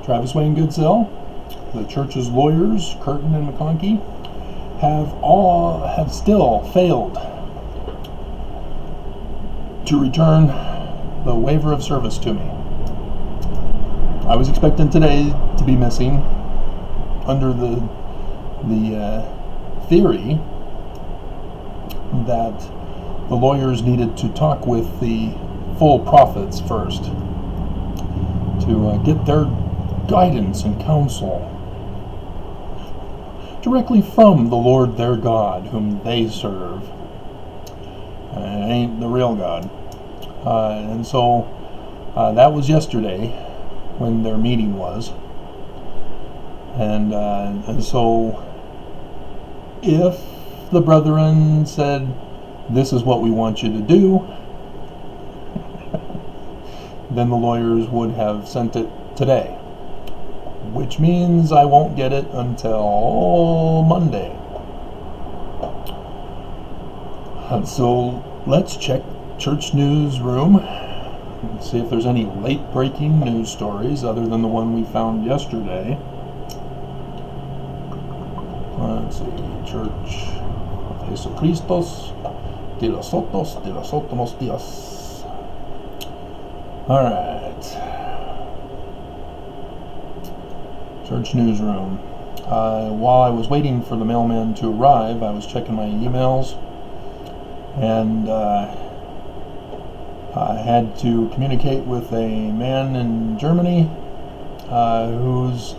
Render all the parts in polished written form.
Travis Wayne Goodsell, the church's lawyers, Curtin and McConkie, have still failed to return the waiver of service to me. I was expecting today to be missing under the theory that the lawyers needed to talk with the full prophets first to get their guidance and counsel directly from the Lord their God, whom they serve. And it ain't the real God. And so that was yesterday when their meeting was. And so if the brethren said, this is what we want you to do, then the lawyers would have sent it today, which means I won't get it until Monday. And so let's check Church Newsroom and see if there's any late breaking news stories other than the one we found yesterday. Let's see, Church of Jesucristos de los Últimos Días. Alright. Church Newsroom. While I was waiting for the mailman to arrive, I was checking my emails, and I had to communicate with a man in Germany who's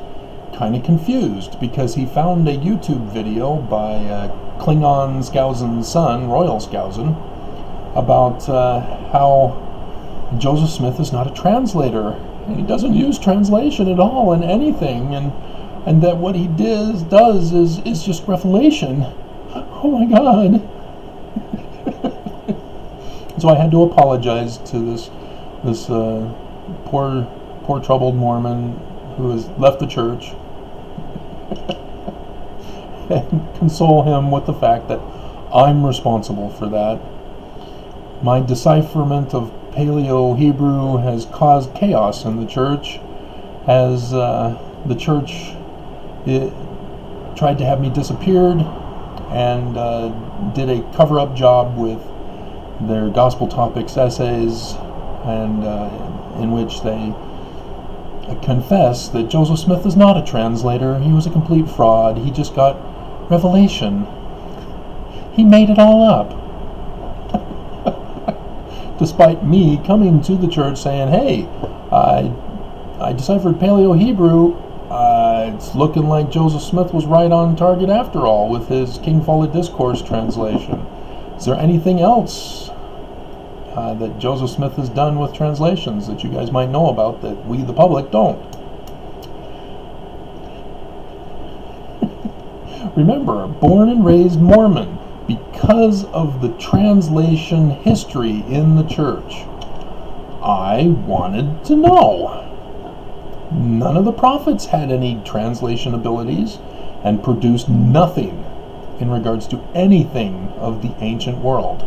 kind of confused because he found a YouTube video by Klingon Skousen's son, Royal Skousen, about how Joseph Smith is not a translator, and he doesn't use translation at all in anything, and that what he does is just revelation. Oh my God. So I had to apologize to this poor troubled Mormon who has left the church and console him with the fact that I'm responsible for that. My decipherment of Paleo-Hebrew has caused chaos in the church, as the church tried to have me disappeared and did a cover-up job with their gospel topics essays, and in which they confess that Joseph Smith is not a translator. He was a complete fraud. He just got revelation. He made it all up. Despite me coming to the church saying, hey, I deciphered Paleo-Hebrew. It's looking like Joseph Smith was right on target after all with his King Foley Discourse translation. Is there anything else that Joseph Smith has done with translations that you guys might know about that we, the public, don't? Remember, born and raised Mormon. Because of the translation history in the church, I wanted to know. None of the prophets had any translation abilities and produced nothing in regards to anything of the ancient world.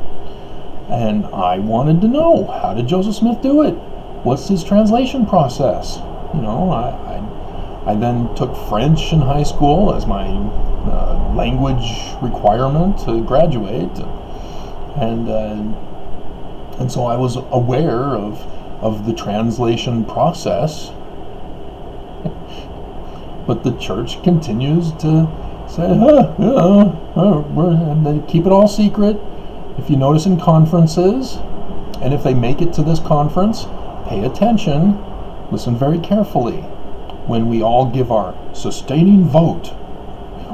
And I wanted to know, how did Joseph Smith do it? What's his translation process? You know, I then took French in high school as my language requirement to graduate, and so I was aware of the translation process. But the church continues to say, and they keep it all secret. If you notice in conferences, and if they make it to this conference, pay attention, listen very carefully, when we all give our sustaining vote,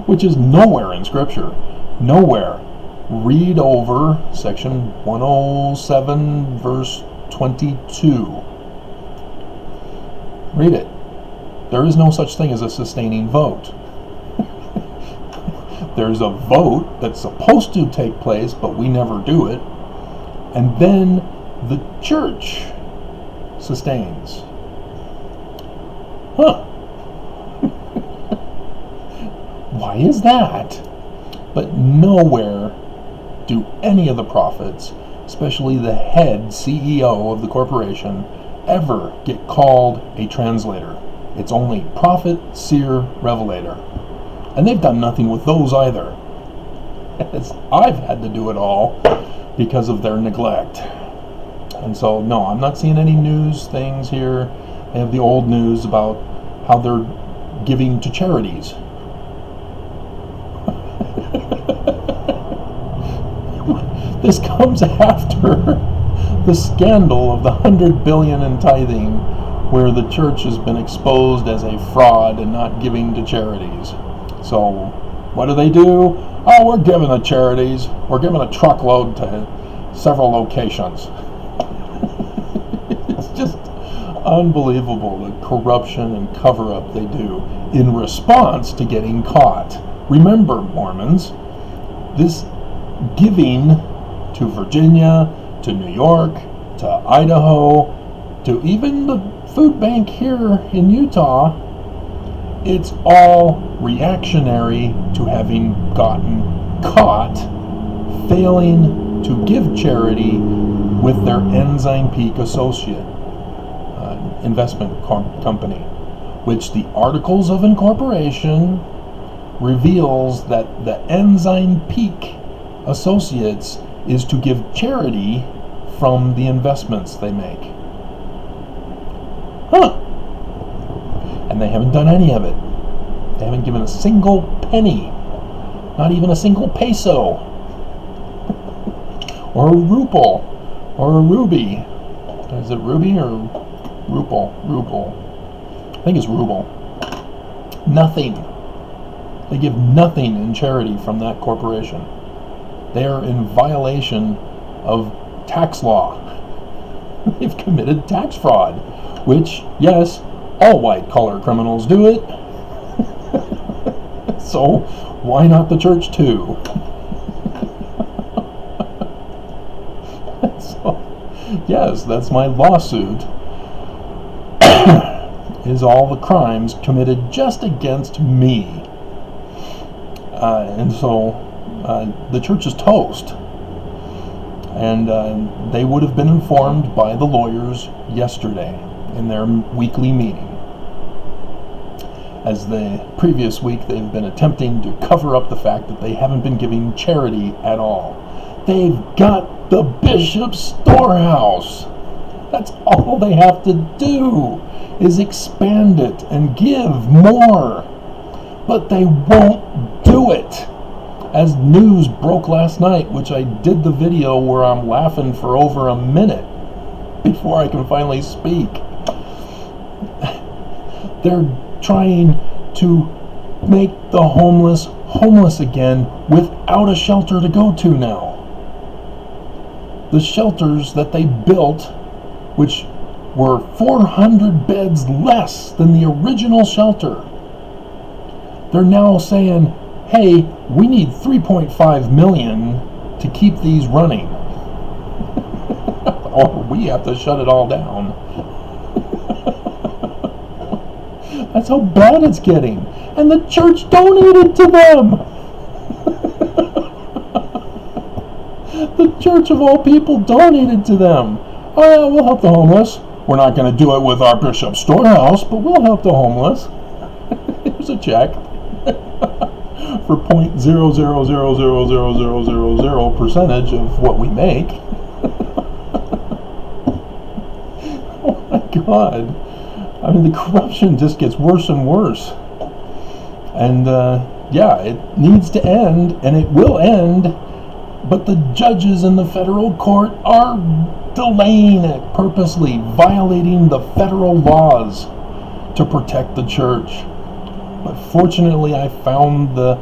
which is nowhere in Scripture, nowhere. Read over section 107, verse 22. Read it. There is no such thing as a sustaining vote. There's a vote that's supposed to take place, but we never do it. And then the church sustains. Huh. Why is that? But nowhere do any of the prophets, especially the head CEO of the corporation, ever get called a translator. It's only prophet, seer, revelator. And they've done nothing with those either. I've had to do it all because of their neglect. And so, no, I'm not seeing any news things here. They have the old news about how they're giving to charities. This comes after the scandal of the $100 billion in tithing, where the church has been exposed as a fraud and not giving to charities. So, what do? Oh, we're giving to charities. We're giving a truckload to several locations. It's just unbelievable the corruption and cover-up they do in response to getting caught. Remember, Mormons, this giving to Virginia, to New York, to Idaho, to even the food bank here in Utah, it's all reactionary to having gotten caught failing to give charity with their Ensign Peak associate investment company, which the Articles of Incorporation reveals that the Ensign Peak associates is to give charity from the investments they make. And they haven't done any of it. They haven't given a single penny, not even a single peso, or a ruble, or a ruby. Is it ruby or ruble? Ruble. I think it's ruble. Nothing. They give nothing in charity from that corporation. They are in violation of tax law. They've committed tax fraud, which, yes, all white-collar criminals do it. So, why not the church too? So, yes, that's my lawsuit. Is all the crimes committed just against me. And so, the church is toast. And they would have been informed by the lawyers yesterday in their weekly meeting. As the previous week, they've been attempting to cover up the fact that they haven't been giving charity at all. They've got the bishop's storehouse. That's all they have to do, is expand it and give more. But they won't do it. As news broke last night, which I did the video where I'm laughing for over a minute before I can finally speak. They're trying to make the homeless again without a shelter to go to now. The shelters that they built, which were 400 beds less than the original shelter, they're now saying, hey, we need $3.5 million to keep these running. Or we have to shut it all down. That's how bad it's getting. And the church donated to them. The church of all people donated to them. Oh yeah, we'll help the homeless. We're not going to do it with our bishop's storehouse, but we'll help the homeless. Here's a check. For 0.0000000% of what we make. Oh my God. I mean, the corruption just gets worse and worse. And yeah, it needs to end, and it will end, but the judges in the federal court are delaying it purposely, violating the federal laws to protect the church. But fortunately, I found the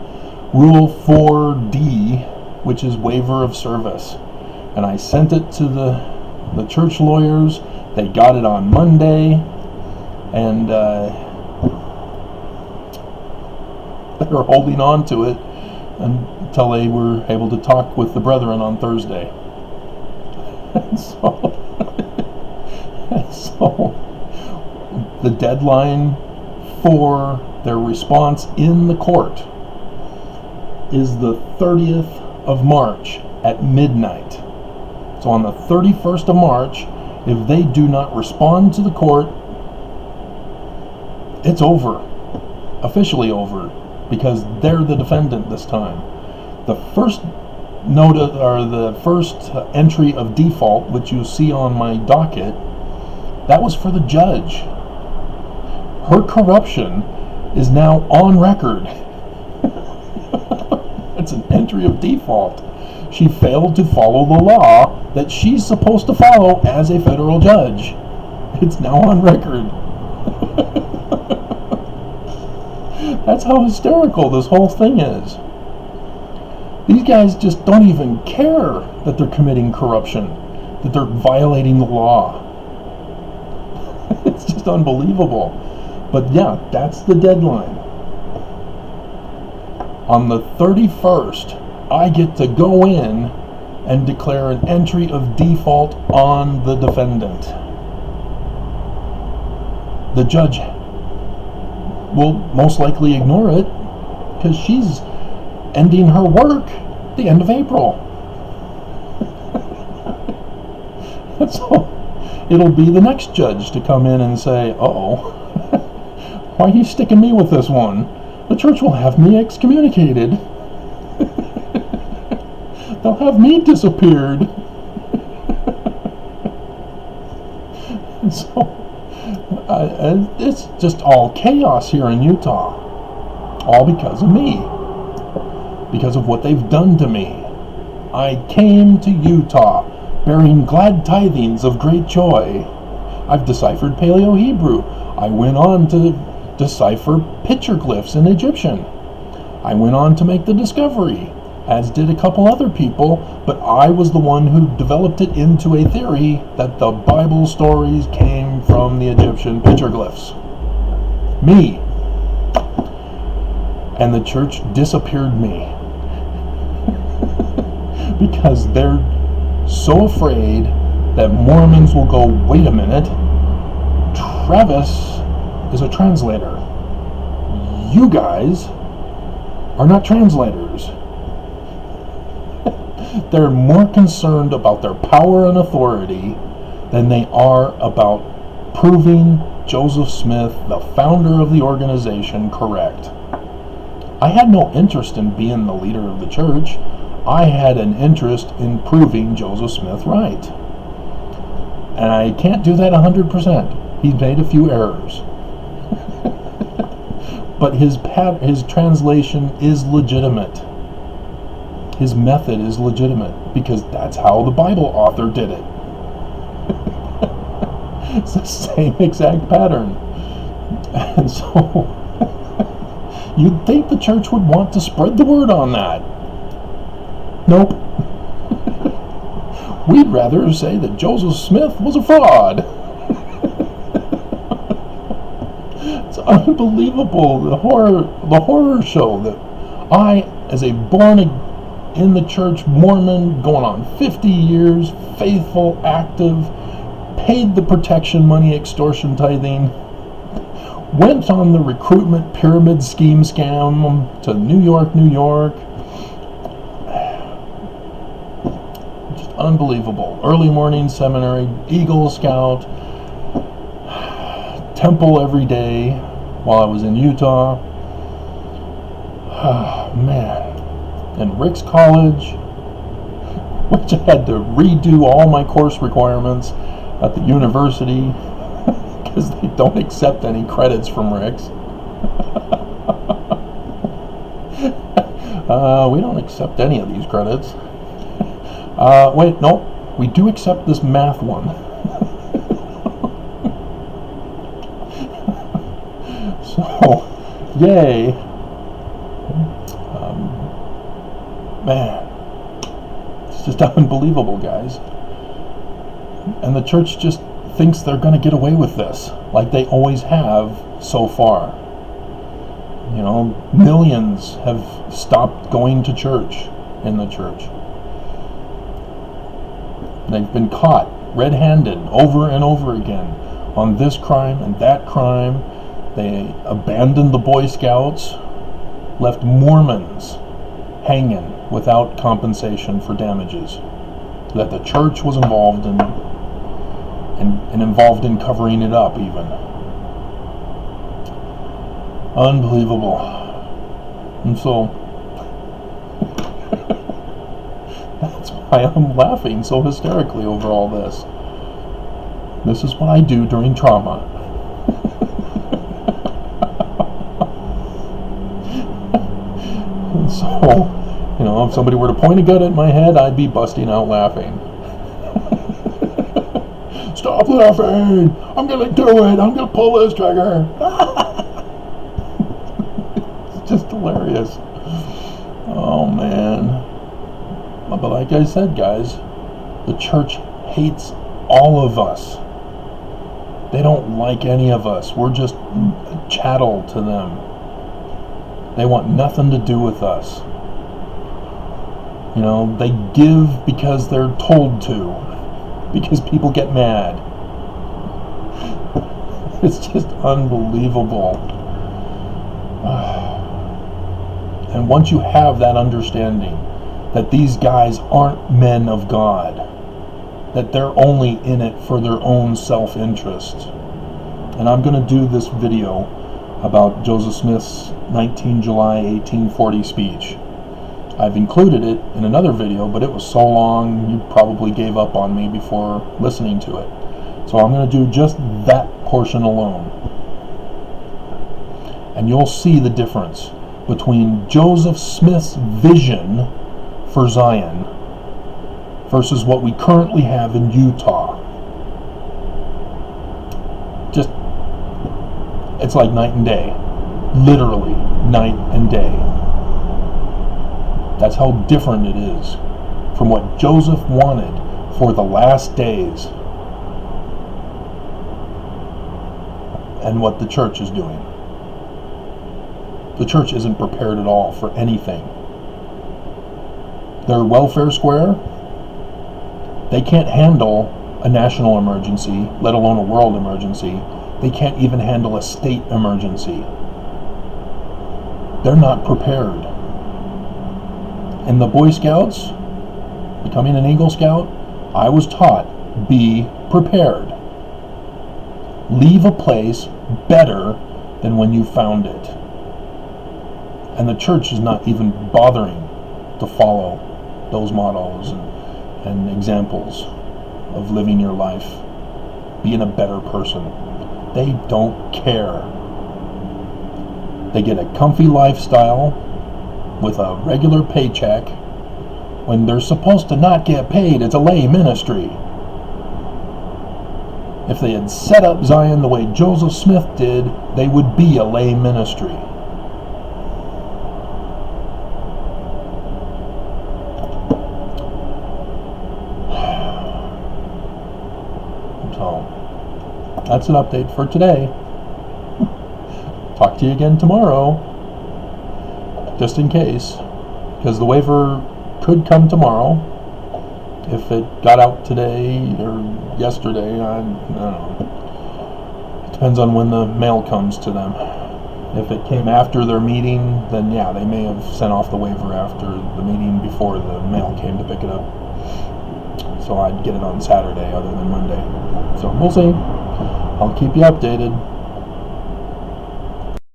Rule 4D, which is waiver of service. And I sent it to the church lawyers. They got it on Monday. And they were holding on to it until they were able to talk with the brethren on Thursday. And so the deadline for their response in the court is the 30th of March at midnight. So on the 31st of March, if they do not respond to the court, it's over. Officially over. Because they're the defendant this time. The first the first entry of default, which you see on my docket, that was for the judge. Her corruption is now on record. It's an entry of default. She failed to follow the law that she's supposed to follow as a federal judge. It's now on record. That's how hysterical this whole thing is. These guys just don't even care that they're committing corruption, that they're violating the law. It's just unbelievable. But yeah, that's the deadline. On the 31st, I get to go in and declare an entry of default on the defendant. The judge will most likely ignore it because she's ending her work at the end of April. So it'll be the next judge to come in and say, uh-oh, why are you sticking me with this one? The church will have me excommunicated. They'll have me disappeared. And so it's just all chaos here in Utah. All because of me. Because of what they've done to me. I came to Utah bearing glad tidings of great joy. I've deciphered Paleo-Hebrew. I went on to decipher petroglyphs in Egyptian. I went on to make the discovery, as did a couple other people, but I was the one who developed it into a theory that the Bible stories came from the Egyptian petroglyphs. Me. And the church disappeared me. Because they're so afraid that Mormons will go, wait a minute, Travis is a translator. You guys are not translators. They're more concerned about their power and authority than they are about proving Joseph Smith, the founder of the organization, correct. I had no interest in being the leader of the church. I had an interest in proving Joseph Smith right. And I can't do that 100%. He's made a few errors. But his translation is legitimate. His method is legitimate because that's how the Bible author did it. It's the same exact pattern. And so you'd think the church would want to spread the word on that. Nope. We'd rather say that Joseph Smith was a fraud. It's unbelievable, the horror show that I, as a born in the church Mormon, going on 50 years, faithful, active, paid the protection money, extortion tithing, went on the recruitment pyramid scheme scam to New York. Just unbelievable. Early morning seminary, Eagle Scout, temple every day while I was in Utah. Oh, man. And Rick's College, which I had to redo all my course requirements at the university because they don't accept any credits from Rick's. We don't accept any of these credits. Wait, no, we do accept this math one. So, yay. Man, it's just unbelievable, guys. And the church just thinks they're going to get away with this, like they always have so far. You know, millions have stopped going to church in the church. They've been caught red-handed over and over again on this crime and that crime. They abandoned the Boy Scouts, left Mormons hanging without compensation for damages that the church was involved in, and involved in covering it up even. Unbelievable. And so that's why I'm laughing so hysterically over all this. This is what I do during trauma. And so, if somebody were to point a gun at my head, I'd be busting out laughing. Stop laughing! I'm gonna do it! I'm gonna pull this trigger! It's just hilarious. Oh man. But like I said, guys, the church hates all of us. They don't like any of us. We're just chattel to them. They want nothing to do with us. They give because they're told to. Because people get mad. It's just unbelievable. And once you have that understanding that these guys aren't men of God, that they're only in it for their own self-interest. And I'm going to do this video about Joseph Smith's 19 July 1840 speech. I've included it in another video, but it was so long you probably gave up on me before listening to it. So I'm going to do just that portion alone. And you'll see the difference between Joseph Smith's vision for Zion versus what we currently have in Utah. It's like night and day. Literally, night and day. That's how different it is from what Joseph wanted for the last days and what the church is doing. The church isn't prepared at all for anything. Their welfare square, they can't handle a national emergency, let alone a world emergency. They can't even handle a state emergency. They're not prepared. In the Boy Scouts, becoming an Eagle Scout, I was taught, be prepared. Leave a place better than when you found it. And the church is not even bothering to follow those mottos and examples of living your life, being a better person. They don't care. They get a comfy lifestyle with a regular paycheck when they're supposed to not get paid. It's a lay ministry. If they had set up Zion the way Joseph Smith did, they would be a lay ministry. So, that's an update for today. Talk to you again tomorrow. Just in case, because the waiver could come tomorrow. If it got out today or yesterday, I don't know. It depends on when the mail comes to them. If it came after their meeting, then yeah, they may have sent off the waiver after the meeting before the mail came to pick it up. So I'd get it on Saturday other than Monday. So we'll see. I'll keep you updated.